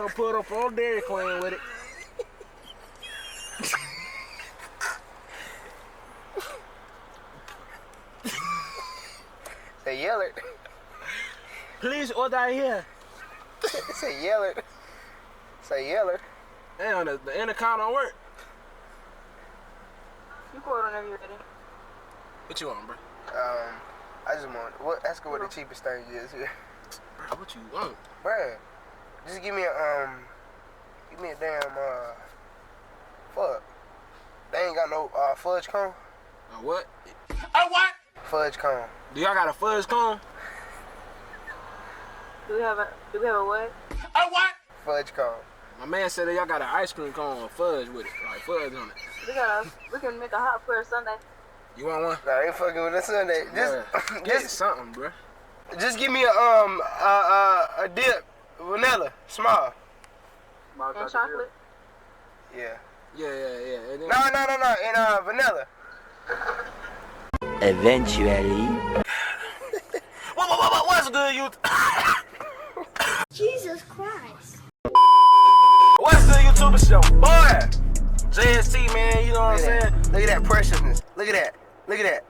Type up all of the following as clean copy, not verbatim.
gonna put up on Dairy Queen with it. Say yell it. Please order here. Say yell it. Say yell it. Damn, the intercom don't work. You can order whenever you're ready. What you want, bro? I just want. Ask her what the cheapest thing is here. Bro, what you want? Bruh, just give me a damn fuck. They ain't got no fudge cone. What? What? Fudge cone. Do y'all got a fudge cone? Do we have a what? What? Fudge cone. My man said that y'all got an ice cream cone or fudge with it, like fudge on it. We can make a hot for a Sunday. You want one? Nah, I ain't fucking with a Sunday. Just something, bro. Just give me a dip, vanilla, small. And chocolate? Yeah. Yeah. And then, No, and vanilla. Eventually. What's good, you? Jesus Christ. What's good, YouTuber show? Boy! JST, man, you know what I'm saying? Look at that preciousness. Look at that. Look at that.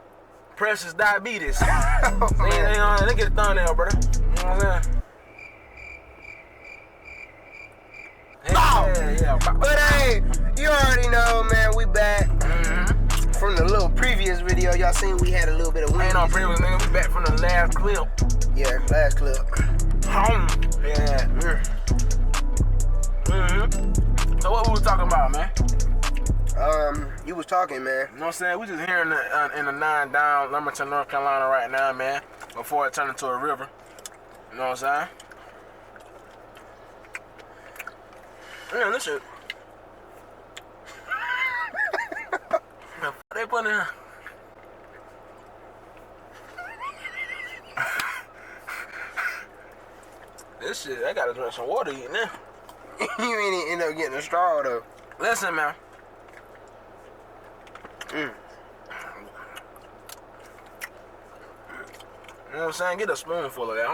Precious diabetes. Oh, man. They get a thumbnail, brother. You know what I'm saying? Yeah. But hey, you already know, man, we back. From the little previous video, y'all seen we had a little bit of wind. Ain't no previous, nigga. We back from the last clip. Yeah, last clip. Yeah. So what we was talking about, man? You was talking, man. You know what I'm saying? We just here in the 9 down, Lumberton, North Carolina right now, man. Before it turned into a river. You know what I'm saying? Man, this shit. The fuck they put in here? This shit, I gotta drink some water eating now. You ain't end up getting a straw, though. Listen, man. You know what I'm saying? Get a spoonful of that.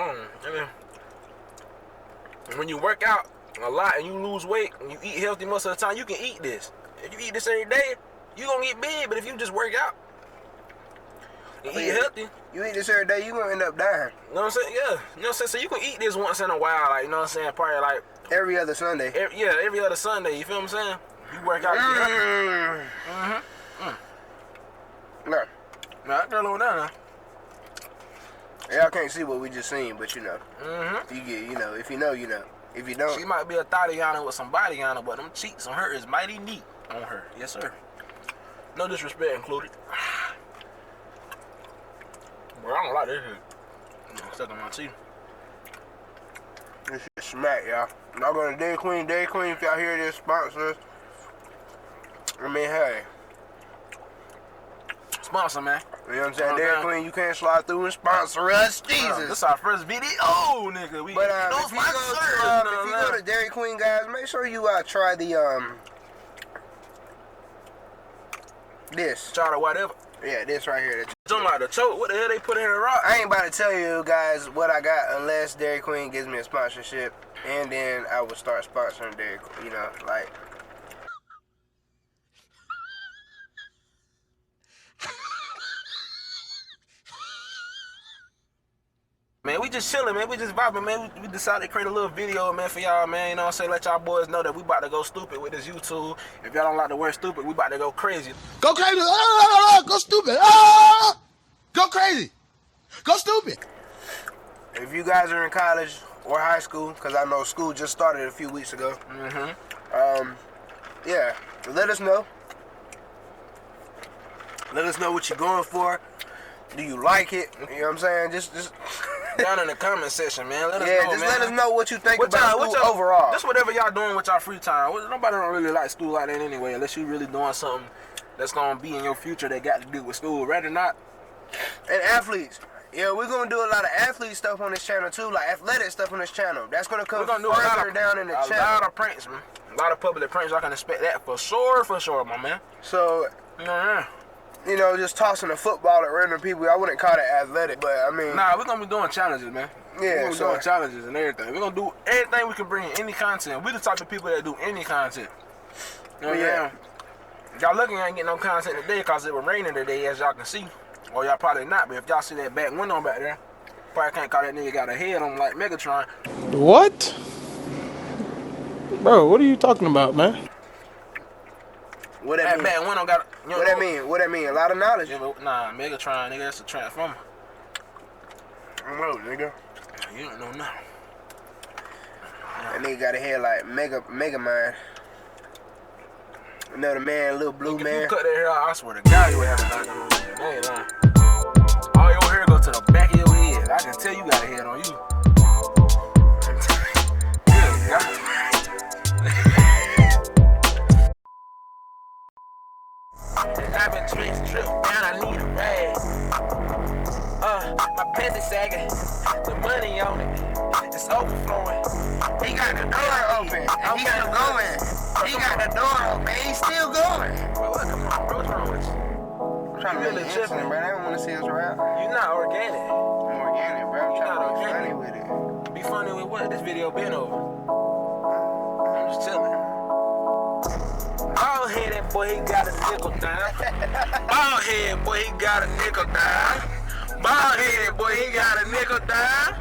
And when you work out a lot and you lose weight and you eat healthy most of the time, you can eat this. If you eat this every day, you gonna get big. But if you just work out and eat healthy, you eat this every day, you gonna end up dying. You know what I'm saying? Yeah. You know what I'm saying? So you can eat this once in a while, like, you know what I'm saying? Probably like every other Sunday. Every other Sunday. You feel what I'm saying? You work out. No. Nah, that girl over there now. Y'all can't see what we just seen, but you know. You get, you know, if you know, you know. If you don't, she might be a Tatiana with some body on her, but them cheeks on her is mighty neat on her. Yes, sir. No disrespect included. Bro, I don't like this shit. Stuck on my teeth. this shit smack, y'all. Y'all go to Dairy Queen. Dairy Queen, if y'all hear this, sponsors. I mean, hey. Sponsor, man. You know what I'm saying? Dairy Queen, you can't slide through and sponsor us. Jesus. This is our first video, nigga. We But if you go to Dairy Queen, guys, make sure you try the this. Try the whatever. Yeah, this right here. Talking about the choke. What the hell they put in the rock? I ain't about to tell you guys what I got unless Dairy Queen gives me a sponsorship, and then I will start sponsoring Dairy Queen. You know, like. Man, we just chilling, man. We just vibing, man. We decided to create a little video, man, for y'all, man. You know what I'm saying? Let y'all boys know that we about to go stupid with this YouTube. If y'all don't like the word stupid, we about to go crazy. Go crazy. Go stupid. Go crazy. Go stupid. If you guys are in college or high school, because I know school just started a few weeks ago. Yeah, let us know. Let us know what you're going for. Do you like it? You know what I'm saying? Just down in the comment section, man. Let us know, just man. let us know what you think about school overall. Just whatever y'all doing with y'all free time. Nobody don't really like school like that anyway, unless you really doing something that's gonna be in your future that got to do with school. Rather not. And athletes. Yeah, we're gonna do a lot of athlete stuff on this channel too, like athletic stuff on this channel. That's gonna come further down in the channel. A lot of pranks, man. A lot of public pranks. I can expect that for sure, my man. So, you know, just tossing a football at random people, I wouldn't call it athletic, but I mean. Nah, we're gonna be doing challenges, man. We're Yeah, gonna so do challenges and everything. We're gonna do everything we can bring in, any content. We the type of people that do any content. You know what I'm saying? Y'all looking ain't getting no content today because it was raining today, as y'all can see. Or y'all probably not, but if y'all see that back window back there, probably can't call that nigga got a head on him like Megatron. What? Bro, what are you talking about, man? what that That mean? back window got. You know What that mean? What that mean? A lot of knowledge. Yeah, but, nah, Megatron, nigga, that's a transformer. I don't know, nigga. You don't know nothing. That nigga got a head like Mega Man. Another man, little blue If man. you cut that hair out, I swear to God, you would have a knock on you. That ain't lying. All your hair go to the back of your head. I can tell you got a head on you. Good God. I've been trip down, I need a rag. My pants is sagging, the money on it, it's overflowing. He got the door open. And he got going. He got the door open. He's still going. Bro, what, come on, bro, what's wrong with you? I'm trying to You make really it tripping. interesting, bro. They don't want to see us around. You not organic. I'm organic, bro. I'm You trying not to be organic. funny with it. Be funny with what? This video been over. I'm just chilling. Bald headed boy, he got a nickel down. Bald headed boy, he got a nickel down. Bald headed boy, he got a nickel down.